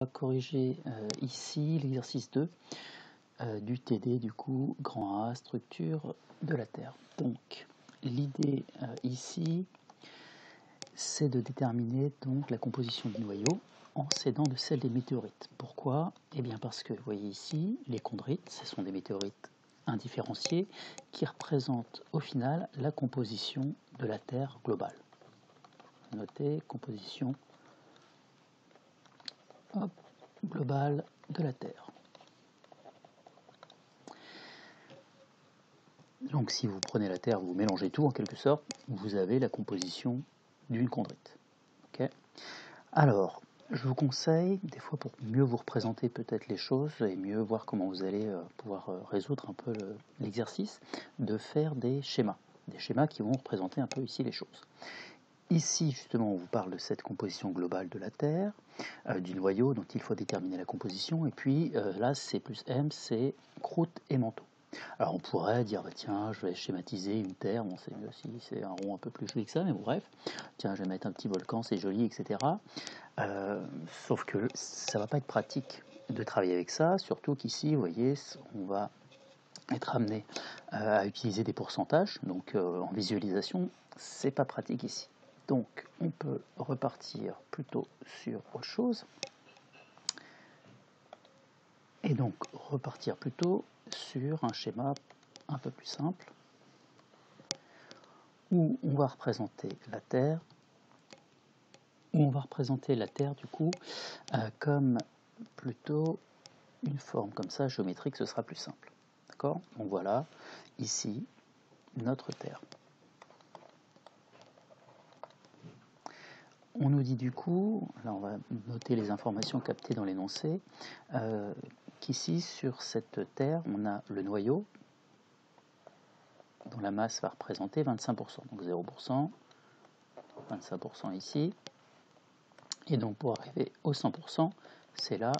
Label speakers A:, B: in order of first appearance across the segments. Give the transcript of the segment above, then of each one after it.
A: On va corriger ici l'exercice 2 du TD, du coup, grand A, structure de la Terre. Donc, l'idée ici, c'est de déterminer donc la composition du noyau en s'aidant de celle des météorites. Pourquoi? Eh bien parce que, vous voyez ici, les chondrites, ce sont des météorites indifférenciés qui représentent au final la composition de la Terre globale. Notez, composition globale de la Terre. Donc si vous prenez la Terre, vous mélangez tout en quelque sorte, vous avez la composition d'une chondrite. Okay. Alors, je vous conseille, des fois pour mieux vous représenter peut-être les choses et mieux voir comment vous allez pouvoir résoudre un peu l'exercice, de faire des schémas qui vont représenter un peu ici les choses. Ici, justement, on vous parle de cette composition globale de la Terre, du noyau dont il faut déterminer la composition, et puis là, C plus M, c'est croûte et manteau. Alors on pourrait dire, bah, tiens, je vais schématiser une Terre, bon c'est mieux si c'est un rond un peu plus joli que ça, mais bon bref, tiens, je vais mettre un petit volcan, c'est joli, etc. Sauf que ça va pas être pratique de travailler avec ça, surtout qu'ici, vous voyez, on va être amené à utiliser des pourcentages, donc en visualisation, c'est pas pratique ici. Donc on peut repartir plutôt sur autre chose, et donc repartir plutôt sur un schéma un peu plus simple, où on va représenter la Terre, du coup comme plutôt une forme comme ça géométrique, ce sera plus simple. D'accord? Donc voilà, ici, notre Terre. On nous dit du coup, là on va noter les informations captées dans l'énoncé, qu'ici sur cette Terre, on a le noyau, dont la masse va représenter 25%, donc 0%, 25% ici, et donc pour arriver au 100%, c'est là,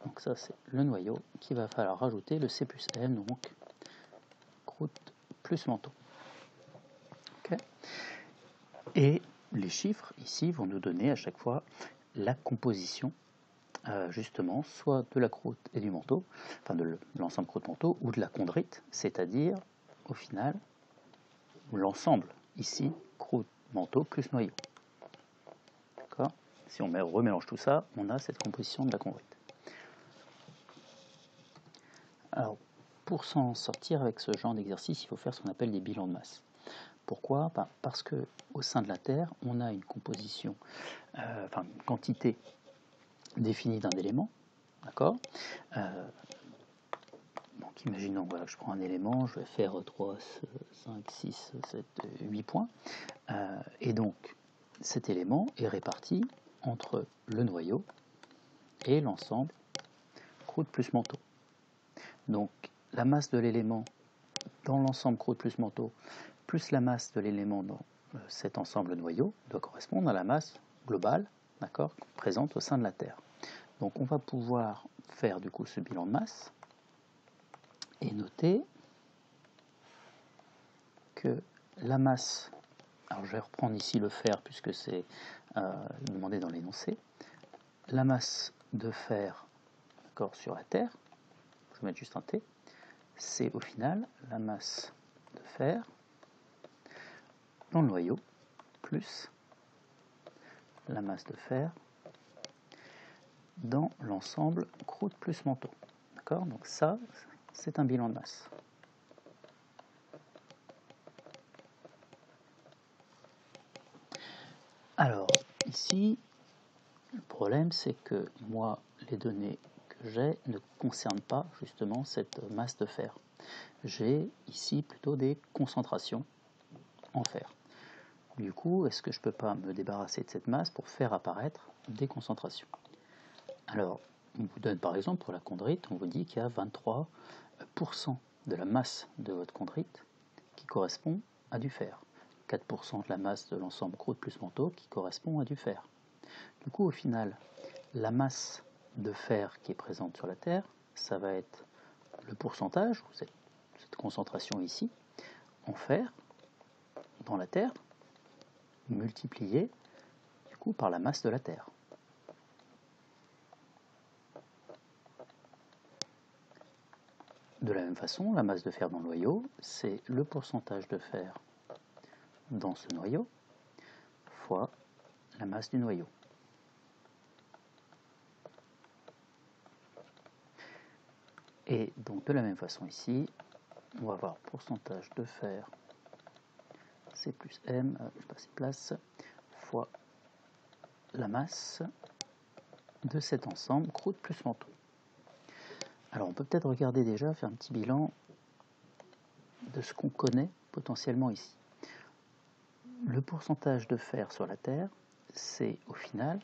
A: donc ça c'est le noyau, qu'il va falloir rajouter le C plus M, donc croûte plus manteau. Okay. Et les chiffres ici vont nous donner à chaque fois la composition justement soit de la croûte et du manteau, enfin de l'ensemble croûte-manteau, ou de la chondrite, c'est-à-dire au final l'ensemble ici croûte-manteau plus noyau. D'accord? Si on remélange tout ça, on a cette composition de la chondrite. Alors pour s'en sortir avec ce genre d'exercice, il faut faire ce qu'on appelle des bilans de masse. Pourquoi? Parce que au sein de la Terre, on a une composition, enfin une quantité définie d'un élément, d'accord? Donc imaginons, voilà, que je prends un élément, je vais faire 3, 5, 6, 7, 8 points, et donc cet élément est réparti entre le noyau et l'ensemble croûte plus manteau. Donc la masse de l'élément dans l'ensemble croûte plus manteau, plus la masse de l'élément dans cet ensemble noyau, doit correspondre à la masse globale, d'accord, présente au sein de la Terre. Donc on va pouvoir faire du coup ce bilan de masse et noter que la masse, alors je vais reprendre ici le fer puisque c'est demandé dans l'énoncé, la masse de fer sur la Terre, je vais mettre juste un T, c'est au final la masse de fer dans le noyau plus la masse de fer dans l'ensemble croûte plus manteau. D'accord? Donc ça, c'est un bilan de masse. Alors, ici, le problème, c'est que moi, les données que j'ai ne concernent pas justement cette masse de fer. J'ai ici plutôt des concentrations en fer. Du coup, est-ce que je ne peux pas me débarrasser de cette masse pour faire apparaître des concentrations? Alors, on vous donne par exemple pour la chondrite, on vous dit qu'il y a 23% de la masse de votre chondrite qui correspond à du fer. 4% de la masse de l'ensemble croûte plus manteau qui correspond à du fer. Du coup, au final, la masse de fer qui est présente sur la Terre, ça va être le pourcentage, cette concentration ici, en fer, dans la Terre, multiplié du coup par la masse de la Terre. de la même façon, la masse de fer dans le noyau, c'est le pourcentage de fer dans ce noyau fois la masse du noyau. Et donc de la même façon ici, on va avoir pourcentage de fer, C plus M, je passe place, fois la masse de cet ensemble, croûte plus manteau. Alors on peut peut-être regarder déjà, faire un petit bilan de ce qu'on connaît potentiellement ici. Le pourcentage de fer sur la Terre, c'est au final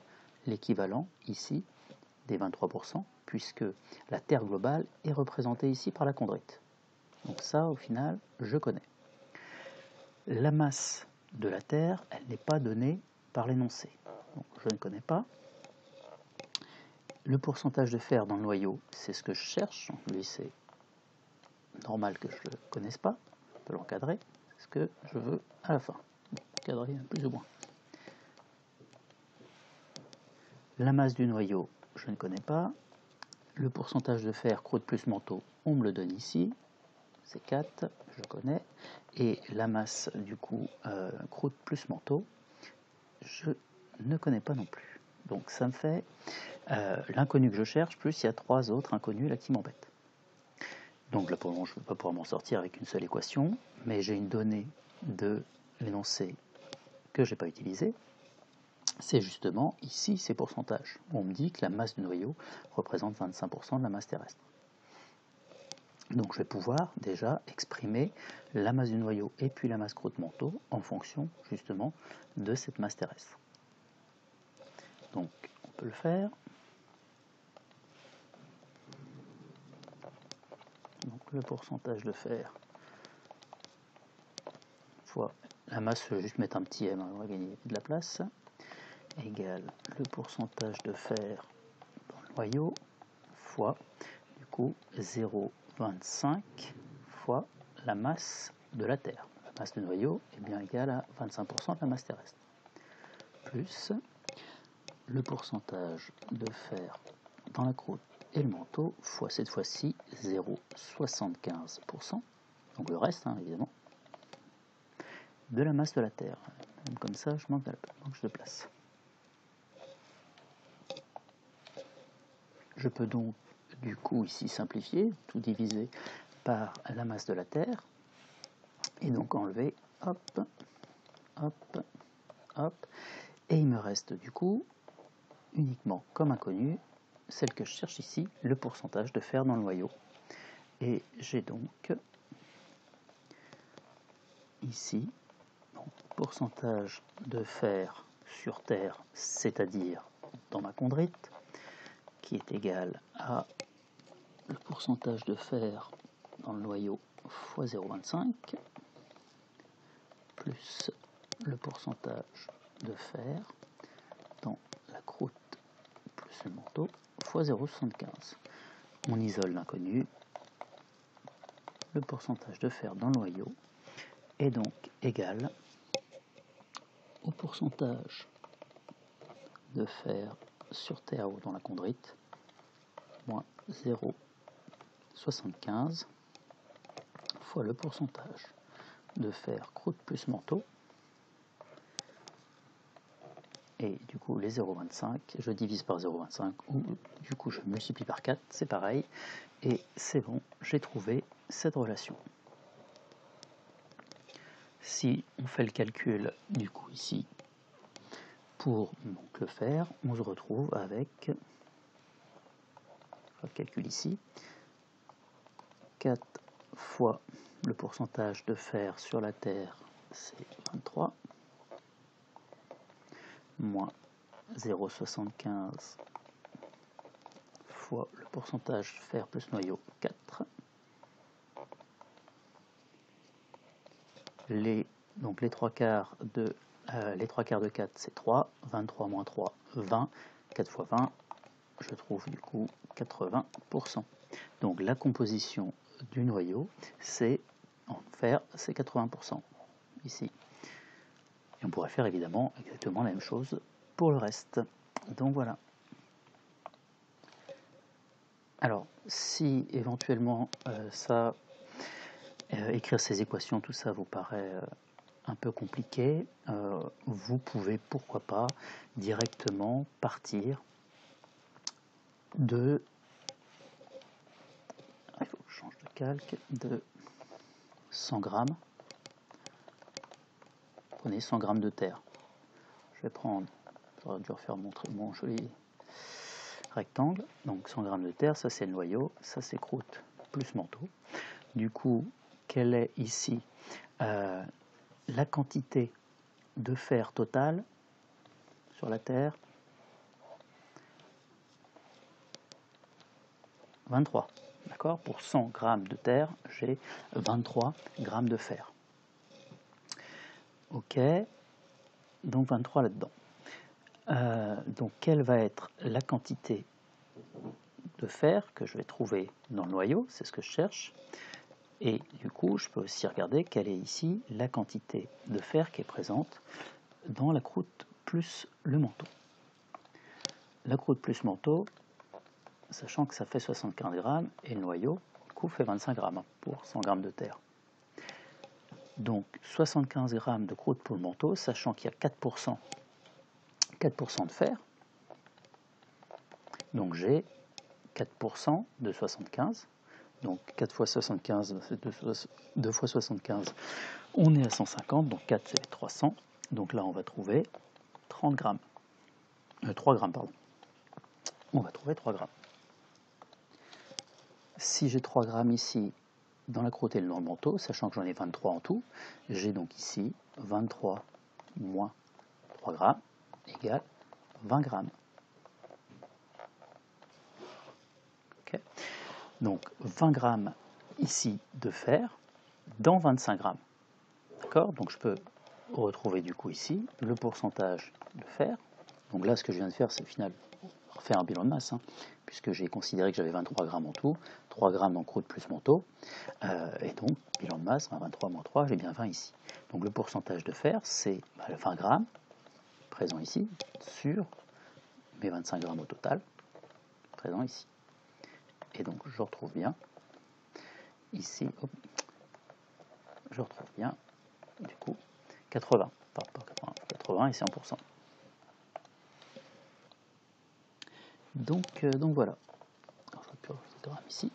A: l'équivalent ici des 23%, puisque la Terre globale est représentée ici par la chondrite. Donc ça, au final, je connais. La masse de la Terre, elle n'est pas donnée par l'énoncé. Donc je ne connais pas. Le pourcentage de fer dans le noyau, c'est ce que je cherche. Lui, c'est normal que je ne le connaisse pas. Je peux l'encadrer. C'est ce que je veux à la fin. Encadrer plus ou moins. La masse du noyau, je ne connais pas. Le pourcentage de fer, croûte plus manteau, on me le donne ici. C'est 4, je connais. Et la masse, du coup, croûte plus manteau, je ne connais pas non plus. Donc ça me fait l'inconnu que je cherche, plus il y a 3 autres inconnus là qui m'embêtent. Donc là pour le moment je ne vais pas pouvoir m'en sortir avec une seule équation, mais j'ai une donnée de l'énoncé que je n'ai pas utilisé. C'est justement ici ces pourcentages. On me dit que la masse du noyau représente 25% de la masse terrestre. Donc je vais pouvoir déjà exprimer la masse du noyau et puis la masse croûte manteau en fonction justement de cette masse terrestre. Donc on peut le faire. Donc le pourcentage de fer fois la masse, je vais juste mettre un petit m, on va gagner de la place, égale le pourcentage de fer dans le noyau fois du coup 0,25 fois la masse de la Terre. La masse du noyau est bien égale à 25% de la masse terrestre. Plus le pourcentage de fer dans la croûte et le manteau fois cette fois-ci 0,75%, donc le reste évidemment, de la masse de la Terre. Même comme ça, je manque de place. Je peux donc du coup ici simplifier, tout diviser par la masse de la Terre, et donc enlever, hop, hop, hop, et il me reste du coup uniquement comme inconnu celle que je cherche ici, le pourcentage de fer dans le noyau. Et j'ai donc ici pourcentage de fer sur Terre, c'est-à-dire dans ma chondrite, qui est égal à le pourcentage de fer dans le noyau fois 0,25 plus le pourcentage de fer dans la croûte plus le manteau fois 0,75. On isole l'inconnu. Le pourcentage de fer dans le noyau est donc égal au pourcentage de fer sur Terre ou dans la chondrite moins 0,75 fois le pourcentage de fer croûte plus manteau, et du coup les 0,25 je divise par 0,25 ou du coup je multiplie par 4, c'est pareil, et c'est bon, j'ai trouvé cette relation. Si on fait le calcul du coup ici pour donc le faire, on se retrouve avec, le calcul ici, 4 fois le pourcentage de fer sur la Terre, c'est 23, moins 0,75 fois le pourcentage fer plus noyau, 4. Donc les 3 quarts de 4, c'est 3. 23 moins 3, 20. 4 fois 20, je trouve du coup 80%. Donc la composition du noyau, c'est en fer, c'est 80% ici. Et on pourrait faire évidemment exactement la même chose pour le reste. Donc voilà. Alors, si éventuellement écrire ces équations, tout ça vous paraît un peu compliqué, vous pouvez, pourquoi pas, directement partir de, il faut que je change de calque, de 100 grammes. Prenez 100 grammes de terre. Je vais prendre, j'aurais dû refaire mon joli rectangle. Donc 100 grammes de terre, ça c'est le noyau, ça c'est croûte plus manteau. Du coup, quelle est ici la quantité de fer total sur la terre? 23. D'accord? Pour 100 grammes de terre, j'ai 23 grammes de fer. Ok, donc 23 là-dedans. Donc quelle va être la quantité de fer que je vais trouver dans le noyau? C'est ce que je cherche. Et du coup, je peux aussi regarder quelle est ici la quantité de fer qui est présente dans la croûte plus le manteau. La croûte plus manteau, sachant que ça fait 75 grammes, et le noyau, du coup, fait 25 grammes pour 100 grammes de terre. Donc 75 grammes de croûte pour le manteau, sachant qu'il y a 4% de fer. Donc j'ai 4% de 75. Donc 4 fois 75, 2 fois 75, on est à 150, donc 4 c'est 300. Donc là on va trouver 30 grammes. 3 grammes, pardon. On va trouver 3 grammes. Si j'ai 3 grammes ici dans la croûte et dans le manteau, sachant que j'en ai 23 en tout, j'ai donc ici 23 moins 3 grammes égale 20 grammes. Okay. Donc 20 grammes ici de fer dans 25 grammes. D'accord? Donc je peux retrouver du coup ici le pourcentage de fer. Donc là ce que je viens de faire c'est final faire un bilan de masse, puisque j'ai considéré que j'avais 23 grammes en tout, 3 grammes en croûte plus manteau, et donc bilan de masse, 23 moins 3, j'ai bien 20 ici. Donc le pourcentage de fer c'est 20 grammes présent ici sur mes 25 grammes au total présent ici. Et donc je retrouve bien ici, hop, je retrouve bien du coup 80, pas 80, 80 et c'est 100%. Donc voilà, ici.